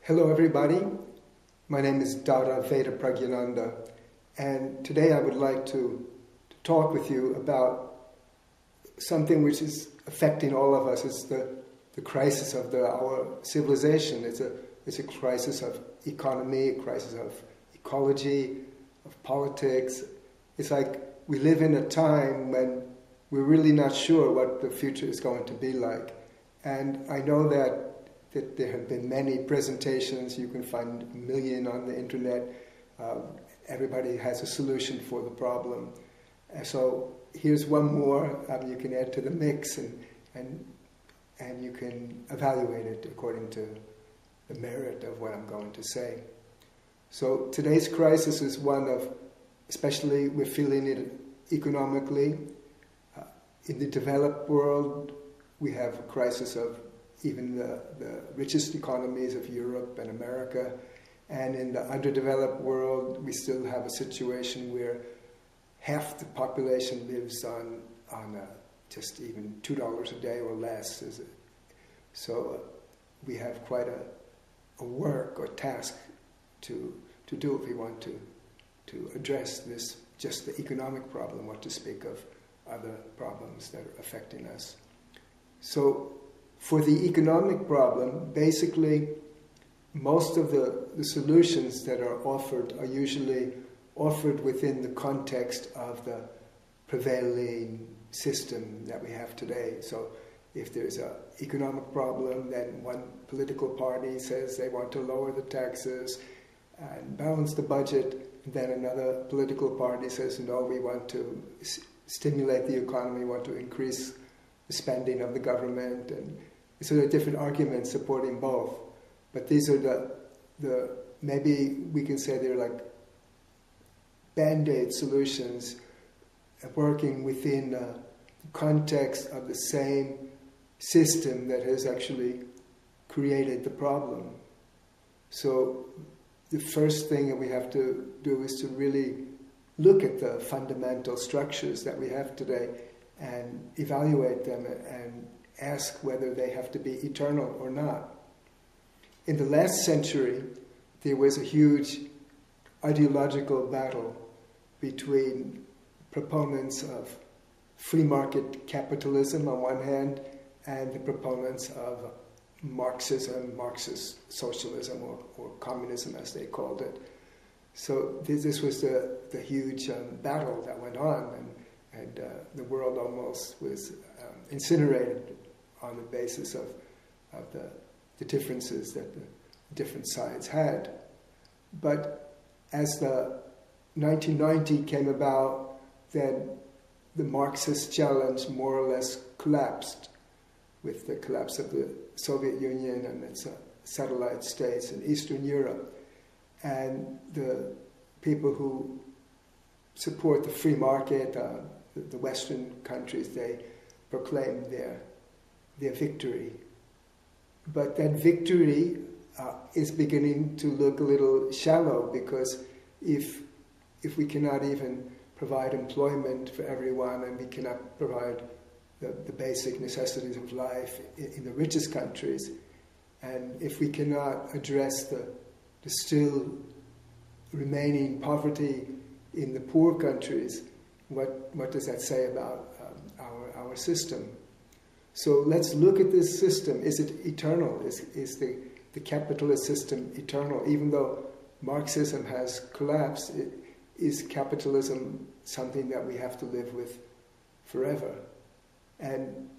Hello everybody, my name is Dada Vedaprajinananda, and today I would like to talk with you about something which is affecting all of us. It's the crisis of our civilization. It's a crisis of economy, a crisis of ecology, of politics. It's like we live in a time when we're really not sure what the future is going to be like. And I know that there have been many presentations. You can find a million on the internet. Everybody has a solution for the problem. So here's one more you can add to the mix, and you can evaluate it according to the merit of what I'm going to say. So today's crisis is one of, especially we're feeling it economically. In the developed world, we have a crisis of even the richest economies of Europe and America. And in the underdeveloped world, we still have a situation where half the population lives on just even $2 a day or less. So we have quite a work or task to do if we want to address this, just the economic problem, what to speak of other problems that are affecting us. So for the economic problem, basically, most of the solutions that are offered are usually offered within the context of the prevailing system that we have today. So if there's an economic problem, then one political party says they want to lower the taxes and balance the budget, and then another political party says, no, we want to stimulate the economy, we want to increase the spending of the government, and so there are different arguments supporting both. But these are the maybe we can say they're like band-aid solutions working within the context of the same system that has actually created the problem. So the first thing that we have to do is to really look at the fundamental structures that we have today and evaluate them and ask whether they have to be eternal or not. In the last century, there was a huge ideological battle between proponents of free market capitalism on one hand and the proponents of Marxism, Marxist socialism, or communism as they called it. So this was the huge battle that went on, and the world almost was incinerated on the basis of the differences that the different sides had. But as the 1990 came about, then the Marxist challenge more or less collapsed with the collapse of the Soviet Union and its satellite states in Eastern Europe. And the people who support the free market, the Western countries, they proclaimed their victory. But that victory is beginning to look a little shallow, because if we cannot even provide employment for everyone, and we cannot provide the basic necessities of life in the richest countries, and if we cannot address the still remaining poverty in the poor countries, what does that say about our system? So let's look at this system. Is it eternal? Is the capitalist system eternal? Even though Marxism has collapsed, is capitalism something that we have to live with forever? And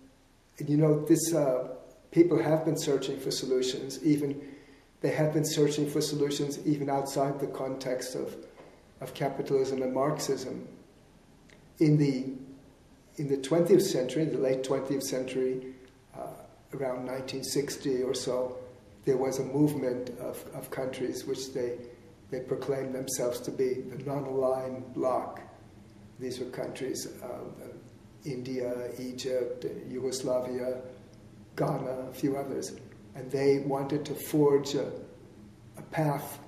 you know, people have been searching for solutions. They have been searching for solutions even outside the context of capitalism and Marxism. In the 20th century, the late 20th century, around 1960 or so, there was a movement of countries which they proclaimed themselves to be the non-aligned bloc. These were countries, India, Egypt, Yugoslavia, Ghana, a few others. And they wanted to forge a path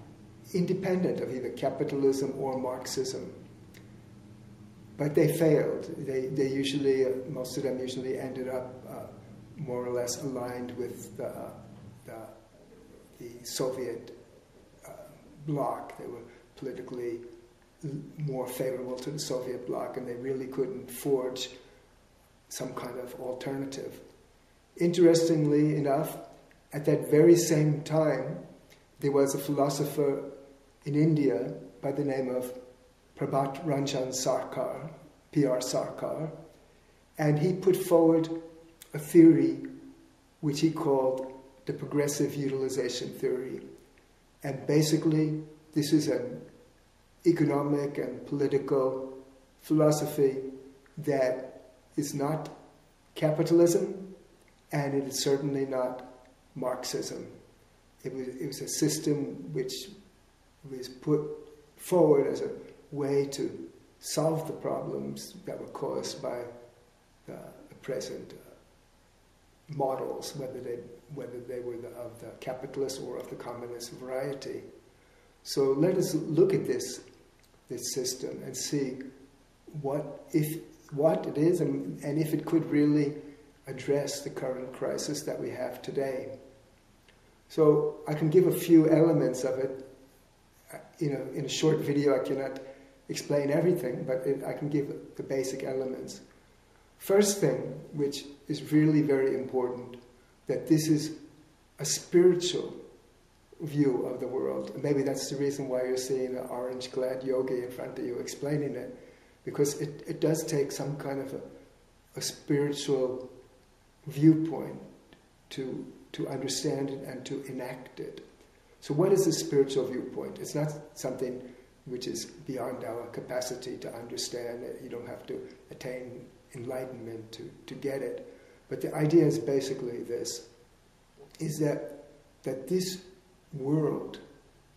independent of either capitalism or Marxism. But they failed. They usually, most of them usually ended up more or less aligned with the the Soviet bloc. They were politically more favorable to the Soviet bloc, and they really couldn't forge some kind of alternative. Interestingly enough, at that very same time, there was a philosopher in India by the name of Prabhat Sarkar, P.R. Sarkar, and he put forward a theory which he called the Progressive Utilization Theory. And basically, this is an economic and political philosophy that is not capitalism, and it is certainly not Marxism. It was a system which was put forward as a way to solve the problems that were caused by the present models, whether they were of the capitalist or of the communist variety. So let us look at this system and see what it is and if it could really address the current crisis that we have today. So I can give a few elements of it. In a short video I cannot explain everything, but I can give the basic elements. First thing, which is really very important, that this is a spiritual view of the world. And maybe that's the reason why you're seeing an orange-clad yogi in front of you explaining it, because it does take some kind of a spiritual viewpoint to understand it and to enact it. So what is the spiritual viewpoint? It's not something which is beyond our capacity to understand it. You don't have to attain enlightenment to get it. But the idea is basically this, is that this world,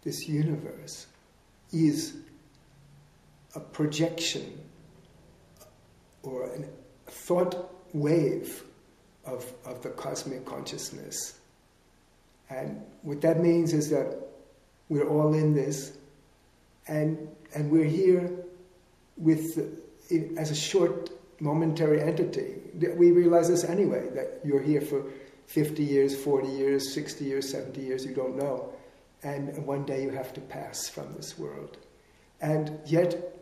this universe, is a projection or a thought wave of the cosmic consciousness. And what that means is that we're all in this, and we're here as a short momentary entity. We realize this anyway, that you're here for 50 years, 40 years, 60 years, 70 years, you don't know. And one day you have to pass from this world. And yet,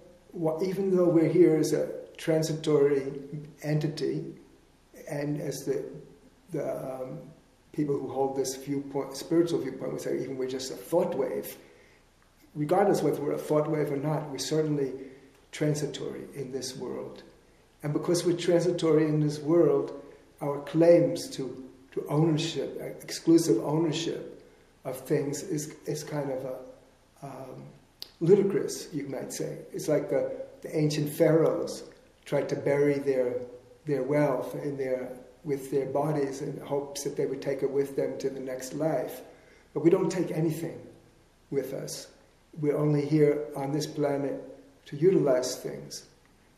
even though we're here as a transitory entity, and as the people who hold this viewpoint, spiritual viewpoint, would say even we're just a thought wave, regardless whether we're a thought wave or not, we're certainly transitory in this world. And because we're transitory in this world, our claims to ownership, exclusive ownership of things is kind of ludicrous, you might say. It's like the ancient pharaohs tried to bury their wealth with their bodies in hopes that they would take it with them to the next life. But we don't take anything with us. We're only here on this planet to utilize things.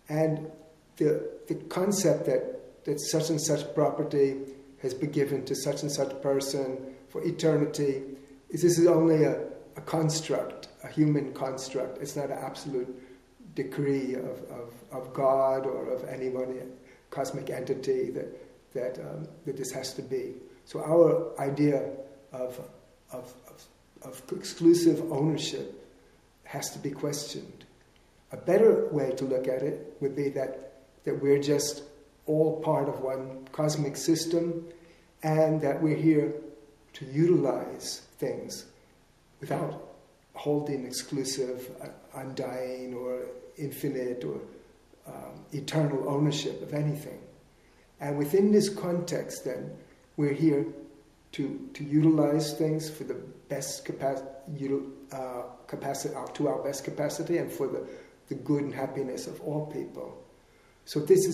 And the concept that such and such property has been given to such and such person for eternity this is only a construct, a human construct. It's not an absolute decree of God or of any one cosmic entity that this has to be. So our idea of exclusive ownership has to be questioned. A better way to look at it would be that we're just all part of one cosmic system, and that we're here to utilize things without holding exclusive, undying, or infinite, or eternal ownership of anything. And within this context, then, we're here to utilize things for the best capacity, to our best capacity, and for the good and happiness of all people. So this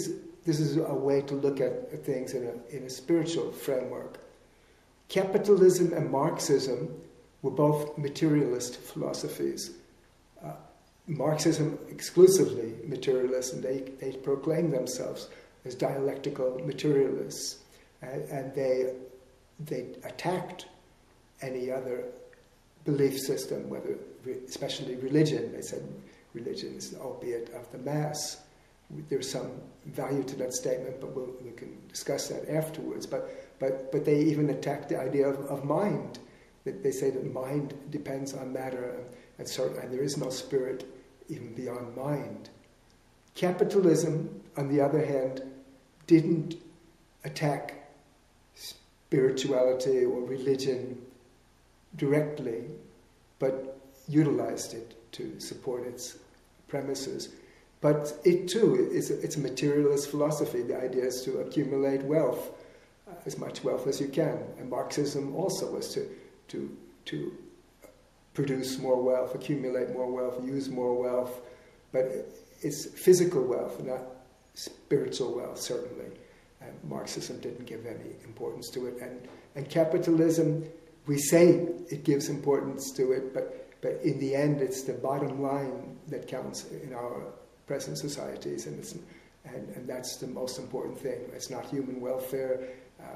is a way to look at things in a spiritual framework. Capitalism and Marxism were both materialist philosophies. Marxism exclusively materialist, and they proclaim themselves as dialectical materialists, and they attacked any other belief system, whether especially religion. They said religion is the opiate of the mass. There's some value to that statement, but we can discuss that afterwards. But they even attacked the idea of mind. They say that mind depends on matter, and there is no spirit even beyond mind. Capitalism, on the other hand, didn't attack spirituality or religion directly, but utilized it to support its premises. But it too it's a materialist philosophy. The idea is to accumulate wealth, as much wealth as you can. And Marxism also was to produce more wealth, accumulate more wealth, use more wealth. But it's physical wealth, not spiritual wealth, certainly. And Marxism didn't give any importance to it. And capitalism, we say it gives importance to it, but in the end, it's the bottom line that counts in our present societies, and that's the most important thing. It's not human welfare.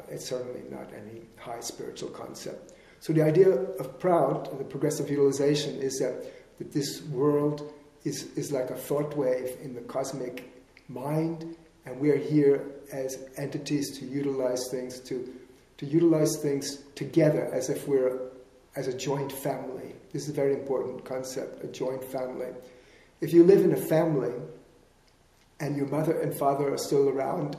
It's certainly not any high spiritual concept. So the idea of PROUT, the progressive utilization, is that this world is like a thought wave in the cosmic mind, and we're here as entities to utilize things, to utilize things together as if we're as a joint family. This is a very important concept, a joint family. If you live in a family and your mother and father are still around,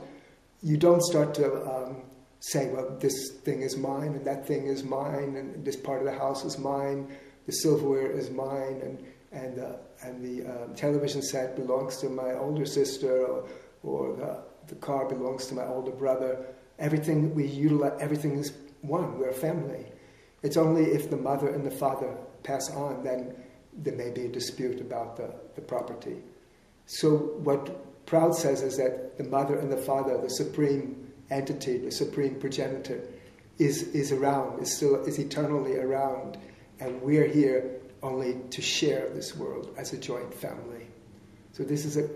you don't start to say, well, this thing is mine and that thing is mine and this part of the house is mine, the silverware is mine, and the television set belongs to my older sister, or the car belongs to my older brother. Everything we utilize, everything is one. We're a family. It's only if the mother and the father pass on, then there may be a dispute about the property. So what PROUT says is that the mother and the father, the supreme entity, the supreme progenitor, is around, is eternally around, and we're here only to share this world as a joint family. So this is a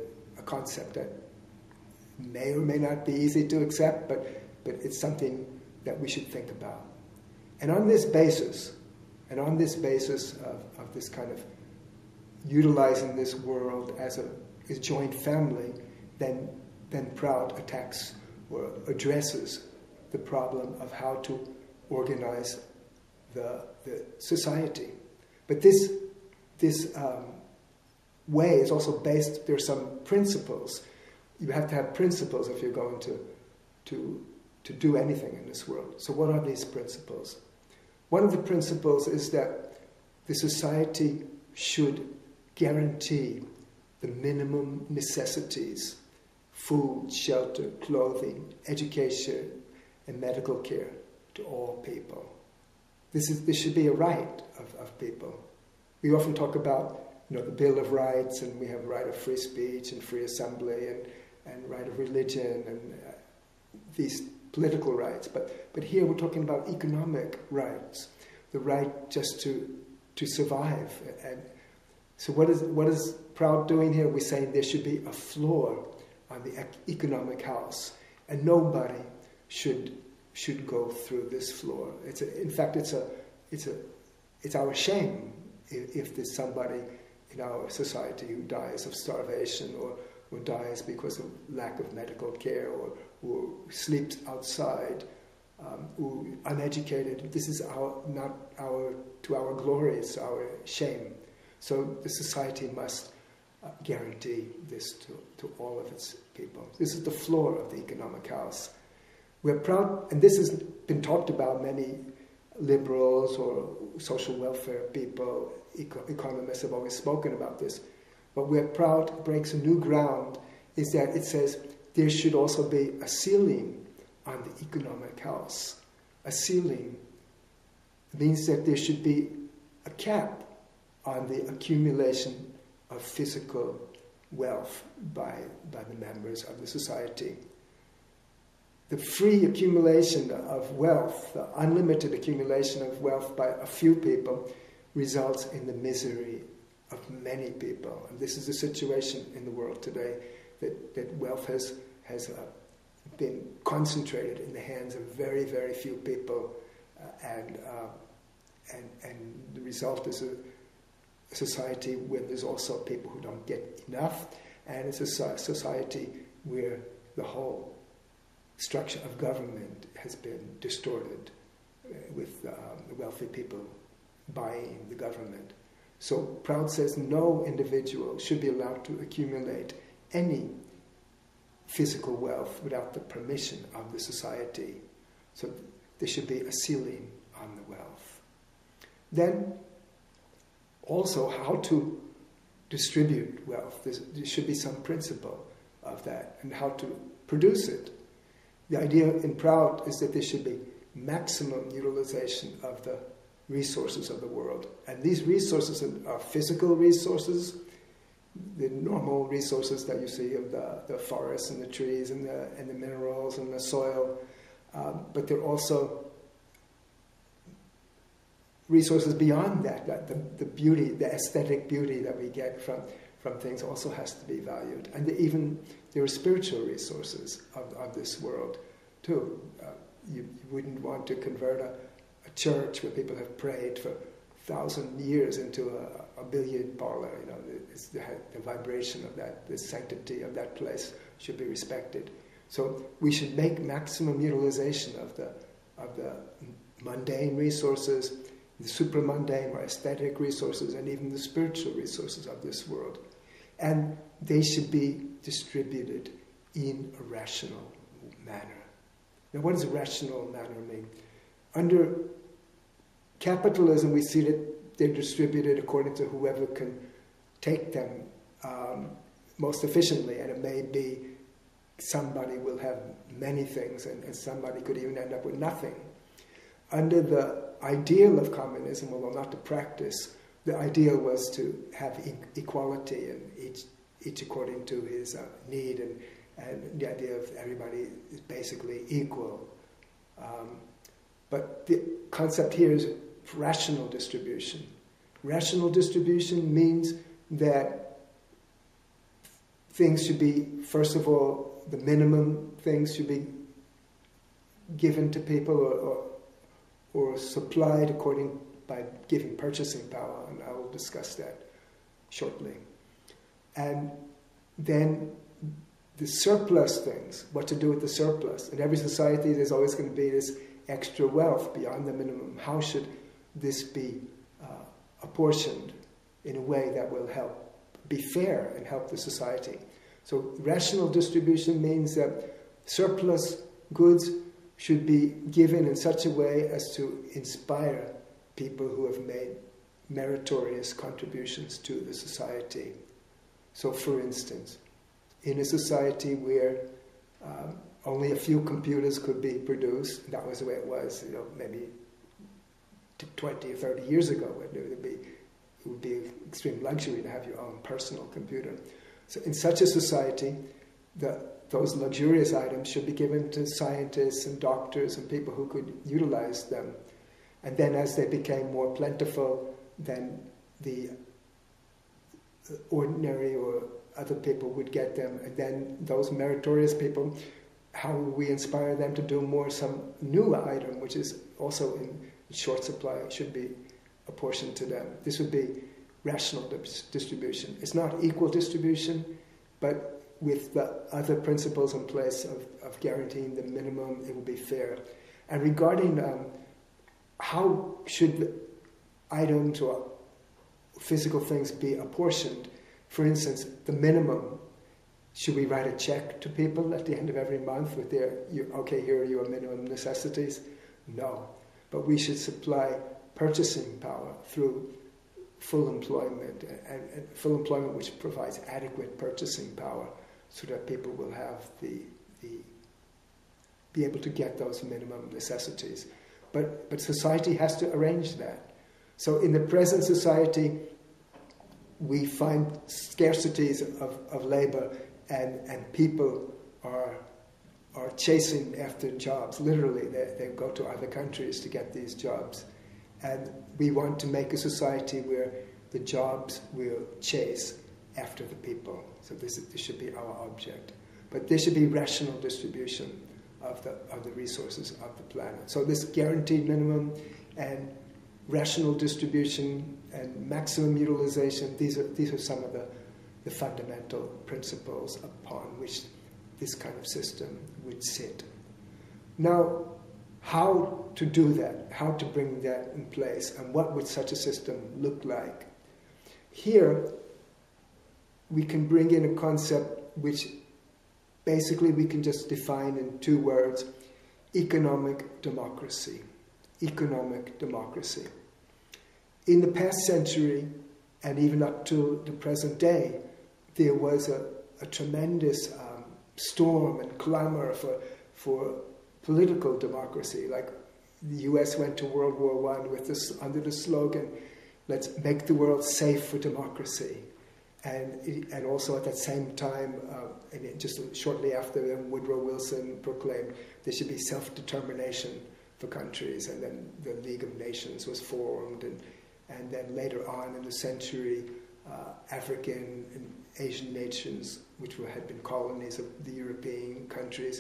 concept that may or may not be easy to accept, but it's something that we should think about. And on this basis of this kind of utilizing this world as a joint family, then PROUT attacks or addresses the problem of how to organize the society. But this way is also based, there are some principles. You have to have principles if you're going to do anything in this world. So what are these principles? One of the principles is that the society should guarantee the minimum necessities: food, shelter, clothing, education, and medical care to all people. This should be a right of people. We often talk about the Bill of Rights, and we have right of free speech and free assembly and right of religion and these political rights. But here we're talking about economic rights, the right just to survive. And so what is PROUT doing here? We're saying there should be a floor on the economic house, and nobody should go through this floor. In fact, it's our shame if there's somebody in our society who dies of starvation or dies because of lack of medical care, or who sleeps outside, who uneducated. This is not to our glory, it's our shame. So the society must guarantee this to all of its people. This is the floor of the economic house. We're proud, and this has been talked about, many liberals or social welfare people, economists have always spoken about this. But where PROUT breaks a new ground is that it says there should also be a ceiling on the economic house. A ceiling means that there should be a cap on the accumulation of physical wealth by the members of the society. The free accumulation of wealth, the unlimited accumulation of wealth by a few people, results in the misery of many people. And this is a situation in the world today, that wealth has been concentrated in the hands of very, very few people, and the result is a society where there's also people who don't get enough, and it's a society where the whole structure of government has been distorted with wealthy people buying the government. So PROUT says no individual should be allowed to accumulate any physical wealth without the permission of the society. So there should be a ceiling on the wealth. Then also how to distribute wealth. There should be some principle of that and how to produce it. The idea in PROUT is that there should be maximum utilization of the resources of the world. And these resources are physical resources, the normal resources that you see of the forests and the trees and the minerals and the soil, but they're also resources beyond that, the beauty, the aesthetic beauty that we get from things also has to be valued. And there are spiritual resources of this world too. You wouldn't want to convert a church where people have prayed for 1,000 years into a billiard parlor. It's the vibration of that, the sanctity of that place should be respected. So we should make maximum utilization of the mundane resources, the supramundane or aesthetic resources, and even the spiritual resources of this world. And they should be distributed in a rational manner. Now, what does a rational manner mean? Under capitalism, we see that they're distributed according to whoever can take them most efficiently, and it may be somebody will have many things, and somebody could even end up with nothing. Under the ideal of communism, although not the practice, the ideal was to have equality, and each according to his need, and the idea of everybody is basically equal. But the concept here is rational distribution. Rational distribution means that things should be, first of all, the minimum things should be given to people or supplied by giving purchasing power, and I will discuss that shortly. And then the surplus things, what to do with the surplus. In every society, there's always going to be this extra wealth beyond the minimum. How should this be apportioned in a way that will help be fair and help the society? So rational distribution means that surplus goods should be given in such a way as to inspire people who have made meritorious contributions to the society. So, for instance, in a society where only a few computers could be produced, that was the way it was, maybe 20 or 30 years ago, it would be an extreme luxury to have your own personal computer. So in such a society, those luxurious items should be given to scientists and doctors and people who could utilize them. And then as they became more plentiful, then the ordinary or other people would get them. And then those meritorious people, how would we inspire them to do more? Some new item, which is also in short supply, should be apportioned to them. This would be rational distribution. It's not equal distribution, but with the other principles in place of guaranteeing the minimum, it will be fair. And regarding how should the items or physical things be apportioned, for instance, the minimum, should we write a check to people at the end of every month with here are your minimum necessities? No. But we should supply purchasing power through full employment, and full employment which provides adequate purchasing power so that people will have be able to get those minimum necessities. But society has to arrange that. So in the present society, we find scarcities of labor, and people are chasing after jobs. Literally, they go to other countries to get these jobs. And we want to make a society where the jobs will chase after the people. So this should be our object. But there should be rational distribution of the resources of the planet. So this guaranteed minimum and rational distribution and maximum utilization, these are some of the fundamental principles upon which this kind of system would sit. Now, how to do that, how to bring that in place, and what would such a system look like. Here, we can bring in a concept which basically we can just define in 2 words: economic democracy. Economic democracy. In the past century, and even up to the present day, there was a tremendous storm and clamor for political democracy. Like the US went to World War I with this, under the slogan, "Let's make the world safe for democracy." And also at that same time, and just shortly after them, Woodrow Wilson proclaimed there should be self-determination for countries, and then the League of Nations was formed, and then later on in the century, African and Asian nations, which had been colonies of the European countries,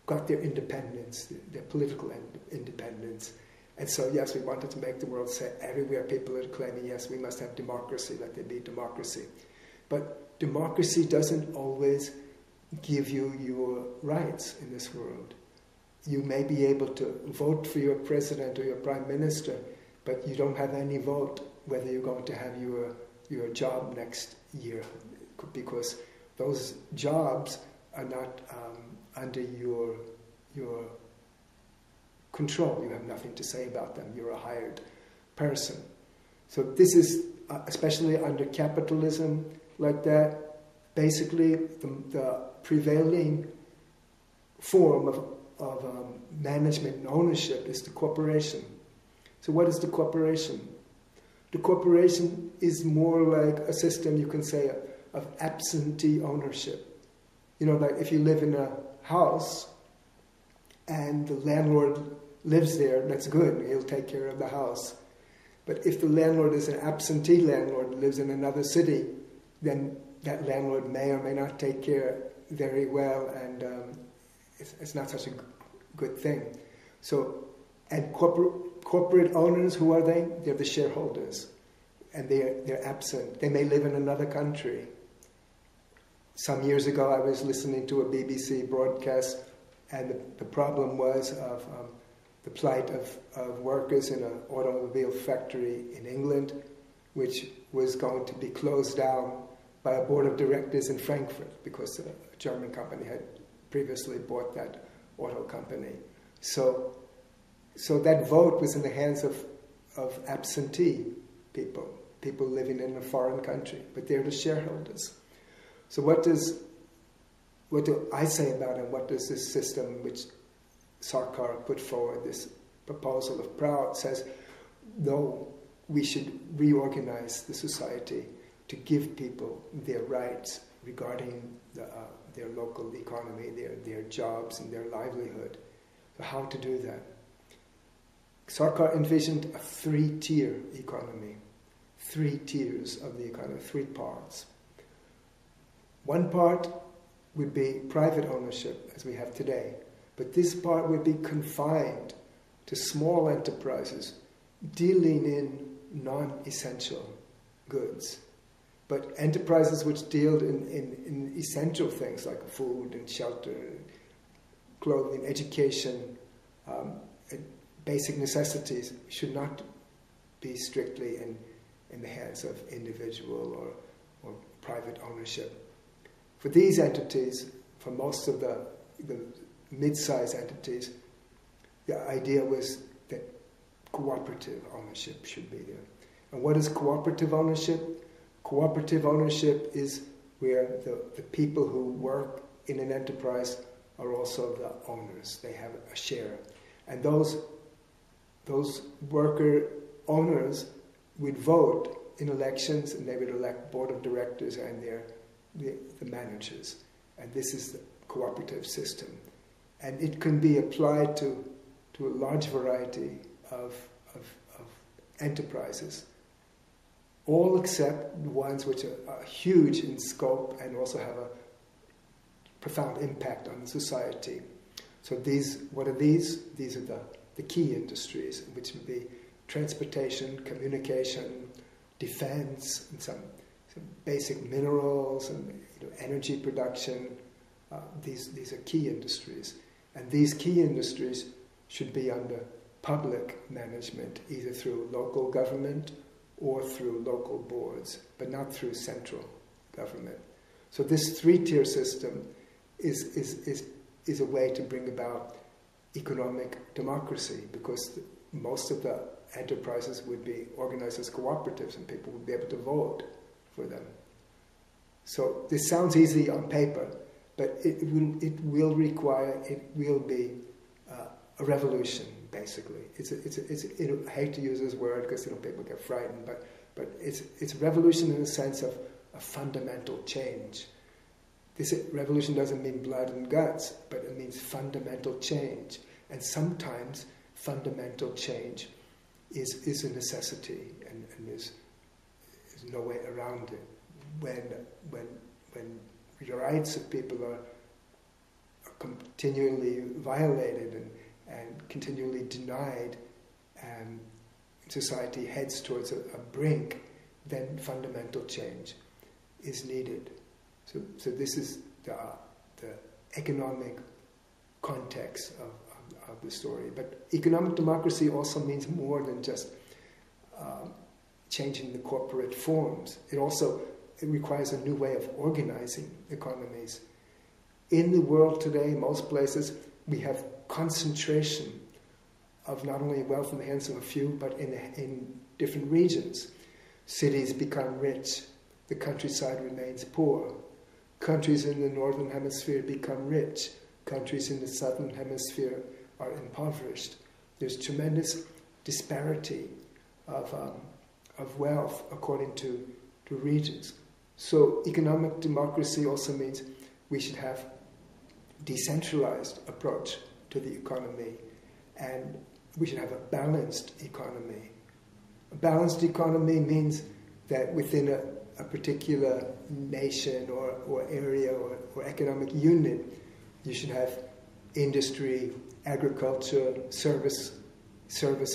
got their independence, their political independence. And so, yes, we wanted to make the world safe. Everywhere people are claiming, yes, we must have democracy, let there be democracy. But democracy doesn't always give you your rights in this world. You may be able to vote for your president or your prime minister, but you don't have any vote whether you're going to have your job next year, because those jobs are not under your control. You have nothing to say about them. You're a hired person. So this is, especially under capitalism like that, basically the prevailing form of management and ownership is the corporation. So what is the corporation? The corporation is more like a system, you can say, of absentee ownership. You know, like if you live in a house and the landlord lives there, that's good, he'll take care of the house. But if the landlord is an absentee landlord, lives in another city, then that landlord may or may not take care very well, and it's not such a good thing. So, and corporate owners, who are they? They're the shareholders, and they're absent. They may live in another country. Some years ago, I was listening to a BBC broadcast, and the problem was of the plight of workers in an automobile factory in England, which was going to be closed down by a board of directors in Frankfurt, because a German company had previously bought that auto company. So that vote was in the hands of absentee people living in a foreign country, but they're the shareholders. So what do I say about it? What does this system, which Sarkar put forward, this proposal of PROUT, says? No, we should reorganize the society to give people their rights regarding their local economy, their jobs and their livelihood. So how to do that? Sarkar envisioned a 3-tier economy, 3 tiers of the economy, 3 parts. One part would be private ownership, as we have today, but this part would be confined to small enterprises dealing in non-essential goods. But enterprises which deal in essential things like food and shelter, clothing, education, basic necessities should not be strictly in the hands of individual or private ownership. For these entities, for most of the mid-sized entities, the idea was that cooperative ownership should be there. And what is cooperative ownership? Cooperative ownership is where the people who work in an enterprise are also the owners. They have a share. And those worker owners would vote in elections, and they would elect board of directors and the managers. And this is the cooperative system. And it can be applied to a large variety of enterprises, all except the ones which are huge in scope and also have a profound impact on the society. So what are these? These are the key industries, which would be transportation, communication, defense, and some basic minerals and energy production. These are key industries. And these key industries should be under public management, either through local government or through local boards, but not through central government. So this three-tier system is a way to bring about economic democracy, because most of the enterprises would be organized as cooperatives and people would be able to vote for them. So this sounds easy on paper, but it will be a revolution, basically. I hate to use this word because people get frightened, but it's a revolution in the sense of a fundamental change. This revolution doesn't mean blood and guts, but it means fundamental change. And sometimes fundamental change is a necessity, and there's no way around it. When the rights of people are continually violated and continually denied, and society heads towards a brink, then fundamental change is needed. So this is the economic context of the story. But economic democracy also means more than just changing the corporate forms. It requires a new way of organizing economies. In the world today, most places, we have concentration of not only wealth in the hands of a few, but in different regions. Cities become rich, the countryside remains poor. Countries in the northern hemisphere become rich, countries in the southern hemisphere are impoverished. There's tremendous disparity of wealth according to regions. So economic democracy also means we should have decentralized approach to the economy, and we should have a balanced economy. A balanced economy means that within a particular nation or area or economic unit, you should have industry, agriculture, service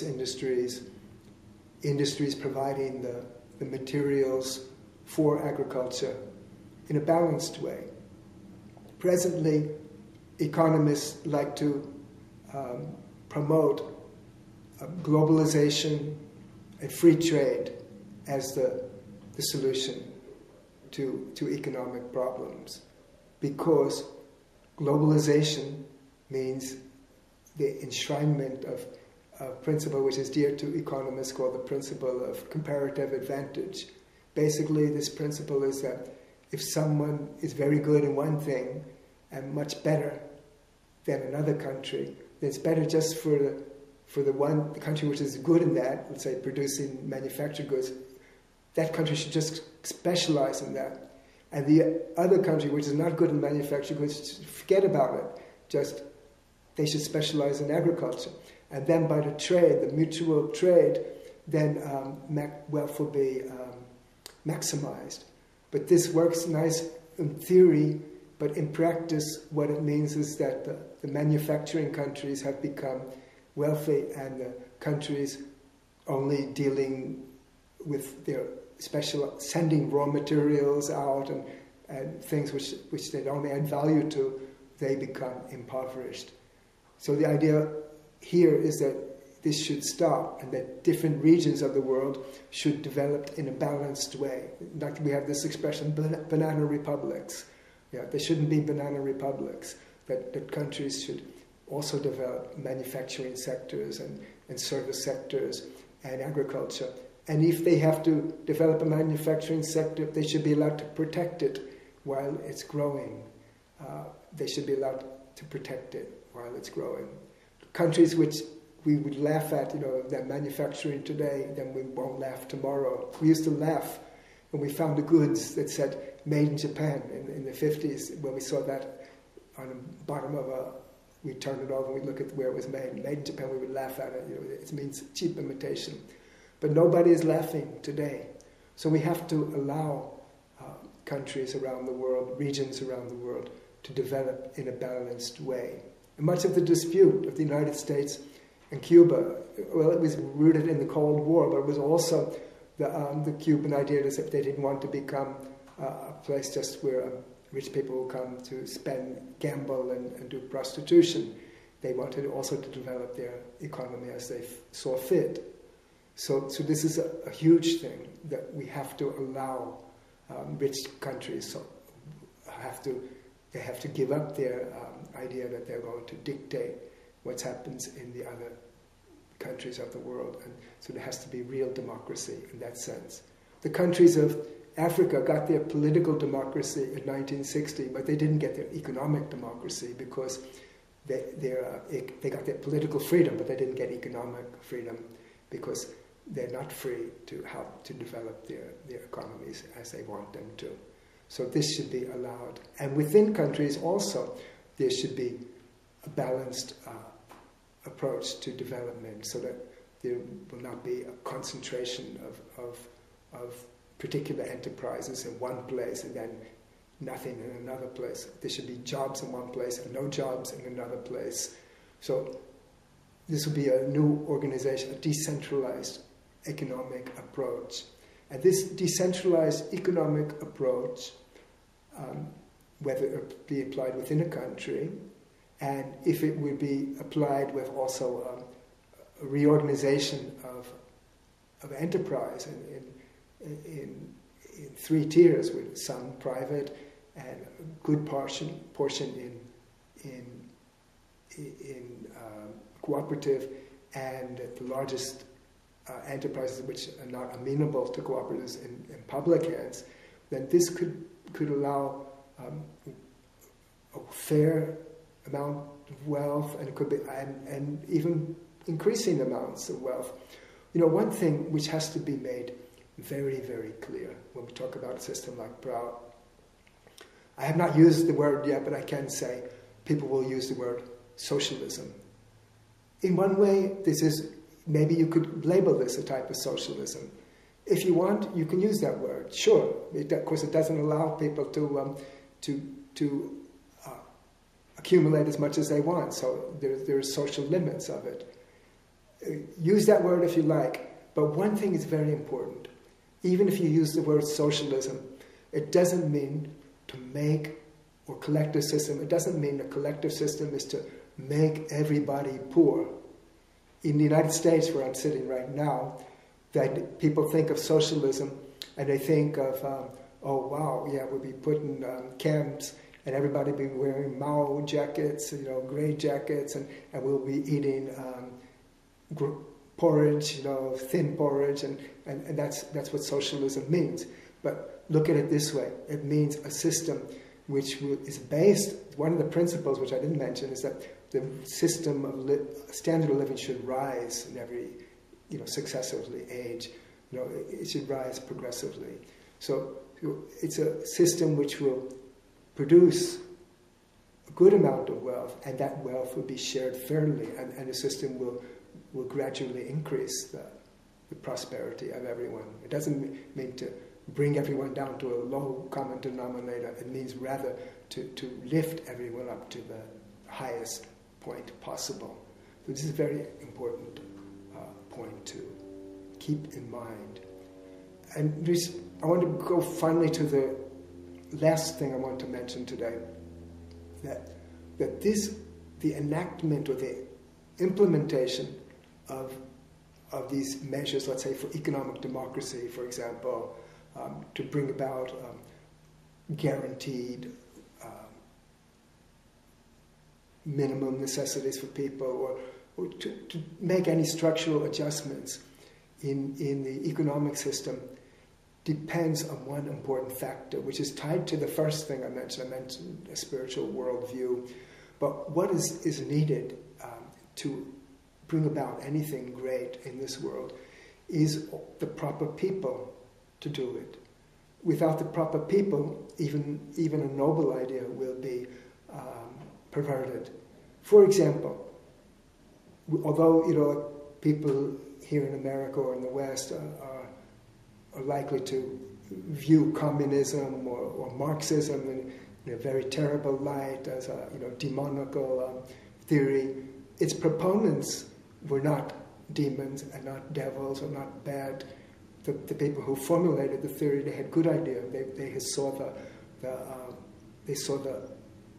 industries, industries providing the materials for agriculture in a balanced way. Presently, economists like to promote globalization and free trade as the solution to economic problems, because globalization means the enshrinement of a principle which is dear to economists called the principle of comparative advantage. Basically, this principle is that if someone is very good in one thing and much better than another country, then it's better just for the country which is good in that, let's say producing manufactured goods, that country should just specialize in that. And the other country which is not good in manufactured goods, forget about it. Just they should specialize in agriculture. And then by the trade, the mutual trade, then wealth will be maximized. But this works nice in theory, but in practice what it means is that the manufacturing countries have become wealthy, and the countries only dealing with their sending raw materials out and things which they don't add value to, they become impoverished. So the idea here is that this should stop, and that different regions of the world should develop in a balanced way. Like we have this expression, banana republics. Yeah, there shouldn't be banana republics. That countries should also develop manufacturing sectors and service sectors and agriculture. And if they have to develop a manufacturing sector, they should be allowed to protect it while it's growing. They should be allowed to protect it while it's growing. Countries which we would laugh at, that manufacturing today, then we won't laugh tomorrow. We used to laugh when we found the goods that said made in Japan in the 50s, when we saw that on the bottom of we turned it over and we look at where it was made in Japan, we would laugh at it. It means cheap imitation. But nobody is laughing today. So we have to allow countries around the world, regions around the world, to develop in a balanced way. And much of the dispute of the United States and Cuba, well, it was rooted in the Cold War, but it was also the Cuban idea that they didn't want to become a place just where rich people will come to spend, gamble, and do prostitution. they wanted also to develop their economy as they saw fit. So this is a huge thing that we have to allow rich countries. So they have to give up their idea that they're going to dictate what happens in the other countries of the world, and so there has to be real democracy in that sense. The countries of Africa got their political democracy in 1960, but they didn't get their economic democracy because they got their political freedom, but they didn't get economic freedom because they're not free to help to develop their economies as they want them to. So this should be allowed. And within countries also, there should be a balanced approach to development so that there will not be a concentration of particular enterprises in one place and then nothing in another place. There should be jobs in one place and no jobs in another place. So this will be a new organization, a decentralized economic approach. And this decentralized economic approach, whether it be applied within a country, and if it would be applied with also a reorganization of enterprise in three tiers, with some private and a good portion in cooperative, and the largest enterprises which are not amenable to cooperatives in public hands, then this could allow a fair amount of wealth, and it could be and even increasing amounts of wealth. You know, one thing which has to be made very, very clear when we talk about a system like PROUT. I have not used the word yet, but I can say people will use the word socialism. In one way, this is, maybe you could label this a type of socialism. If you want, you can use that word. Sure, of course, it doesn't allow people to accumulate as much as they want. So there's social limits of it. Use that word if you like. But one thing is very important. Even if you use the word socialism, it doesn't mean to make, or collective system, it doesn't mean a collective system is to make everybody poor. In the United States, where I'm sitting right now, that people think of socialism and they think of, oh wow, yeah, we'll be putting camps and everybody be wearing Mao jackets, gray jackets, and we'll be eating porridge, thin porridge, and that's what socialism means. But look at it this way. It means a system which is based, one of the principles which I didn't mention is that the system of standard of living should rise in every, successively age. It should rise progressively. So it's a system which will produce a good amount of wealth, and that wealth will be shared fairly, and the system will gradually increase the prosperity of everyone. It doesn't mean to bring everyone down to a low common denominator. It means rather to lift everyone up to the highest point possible. So this is a very important point to keep in mind. And I want to go finally to the last thing I want to mention today, that the enactment or the implementation of these measures, let's say for economic democracy, for example, to bring about guaranteed minimum necessities for people, or to make any structural adjustments in the economic system, depends on one important factor, which is tied to the first thing I mentioned. I mentioned a spiritual worldview. But what is needed to bring about anything great in this world is the proper people to do it. Without the proper people, even a noble idea will be perverted. For example, although people here in America or in the West are likely to view communism or Marxism in a very terrible light as a demonical theory, its proponents were not demons and not devils or not bad. The people who formulated the theory, they had good ideas. They saw the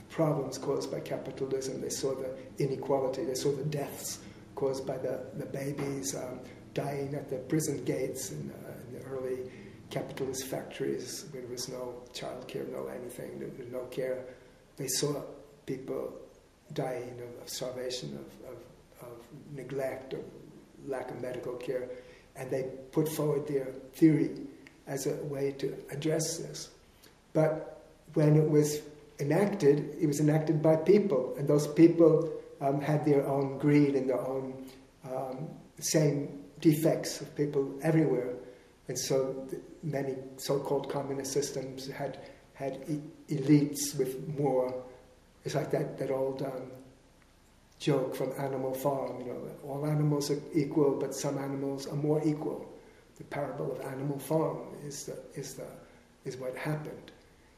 problems caused by capitalism. They saw the inequality. They saw the deaths caused by the babies dying at the prison gates in the early capitalist factories where there was no childcare, no anything, there was no care. They saw people dying of starvation, of neglect, of lack of medical care, and they put forward their theory as a way to address this. But when it was enacted by people, and those people had their own greed and their own same defects of people everywhere. And so many so-called communist systems had elites with more. It's like that old joke from Animal Farm, all animals are equal, but some animals are more equal. The parable of Animal Farm is what happened.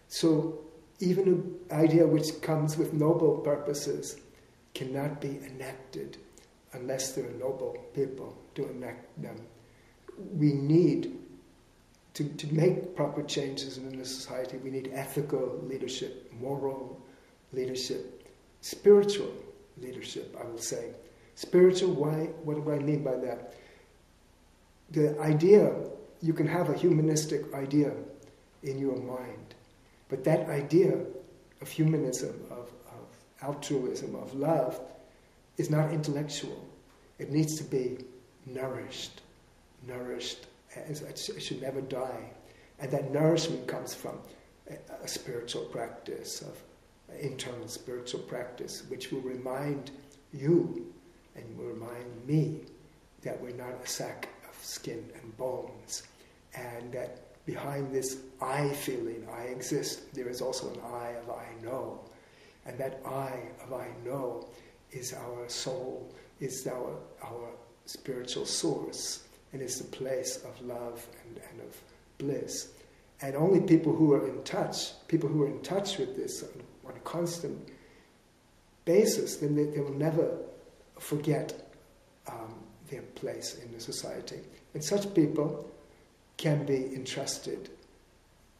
So even an idea which comes with noble purposes cannot be enacted unless there are noble people to enact them. We need to make proper changes in the society. We need ethical leadership, moral leadership, spiritual leadership, I will say. Spiritual, why? What do I mean by that? The idea, you can have a humanistic idea in your mind, but that idea of humanism, of altruism, of love, is not intellectual. It needs to be nourished. It should never die. And that nourishment comes from a spiritual practice, of internal spiritual practice, which will remind you and will remind me that we're not a sack of skin and bones, and that behind this I feeling, I exist, there is also an I of I know. And that I of I know is our soul, is our spiritual source, and is the place of love and of bliss. And only people who are in touch with this on a constant basis, then they will never forget their place in the society. And such people can be entrusted.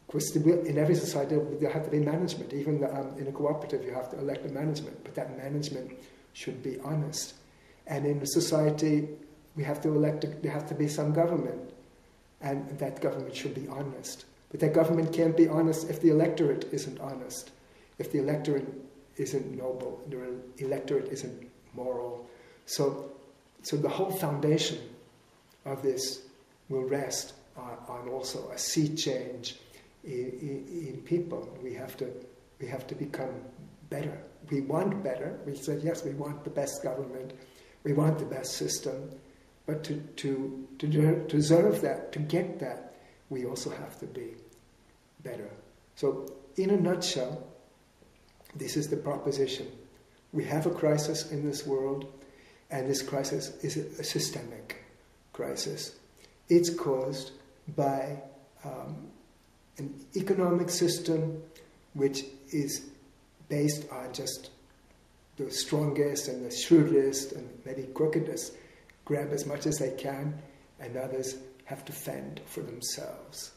Of course, in every society there have to be management. Even in a cooperative, you have to elect a management, but that management should be honest. And in a society, there have to be some government, and that government should be honest. But that government can't be honest if the electorate isn't honest, if the electorate isn't noble, the electorate isn't moral. So the whole foundation of this will rest on also a sea change in people. We have to become better. We want better. We said, yes, we want the best government. We want the best system. But to deserve that, to get that, we also have to be better. So in a nutshell, this is the proposition. We have a crisis in this world, and this crisis is a systemic crisis. It's caused by an economic system which is based on just the strongest and the shrewdest and maybe crookedest grab as much as they can, and others have to fend for themselves.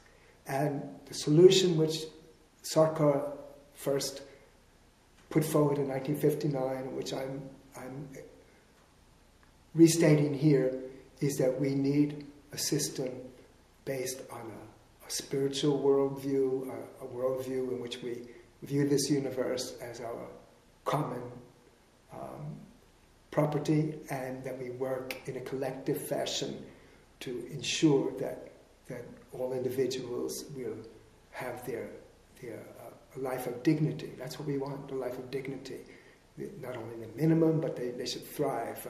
And the solution which Sarkar first put forward in 1959, which I'm restating here, is that we need a system based on a spiritual worldview, a worldview in which we view this universe as our common property, and that we work in a collective fashion to ensure that all individuals will have their life of dignity. That's what we want, a life of dignity. Not only the minimum, but they should thrive.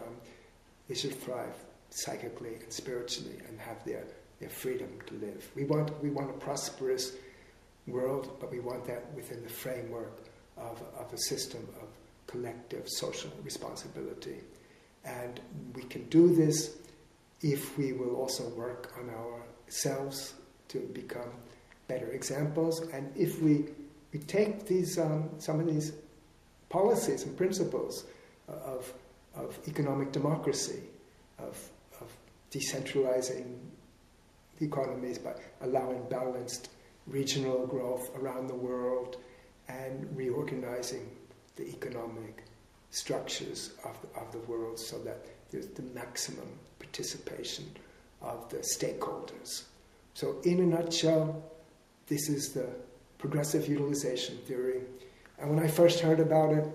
They should thrive psychically and spiritually and have their freedom to live. We want a prosperous world, but we want that within the framework of a system of collective social responsibility. And we can do this if we will also work on ourselves to become better examples, and if we take these some of these policies and principles of economic democracy, of decentralizing the economies by allowing balanced regional growth around the world, and reorganizing the economic structures of the world so that there's the maximum participation of the stakeholders. So in a nutshell, this is the Progressive Utilization Theory. And when I first heard about it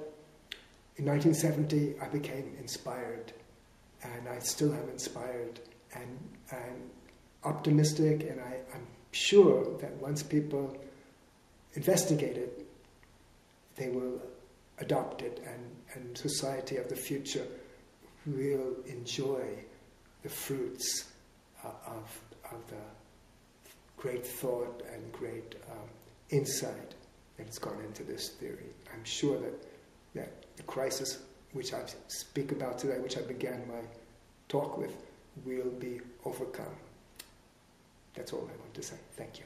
in 1970, I became inspired. And I still am inspired and optimistic, and I'm sure that once people investigate it, they will adopt it, and society of the future will enjoy the fruits of the great thought and great insight that has gone into this theory. I'm sure that the crisis which I speak about today, which I began my talk with, will be overcome. That's all I want to say. Thank you.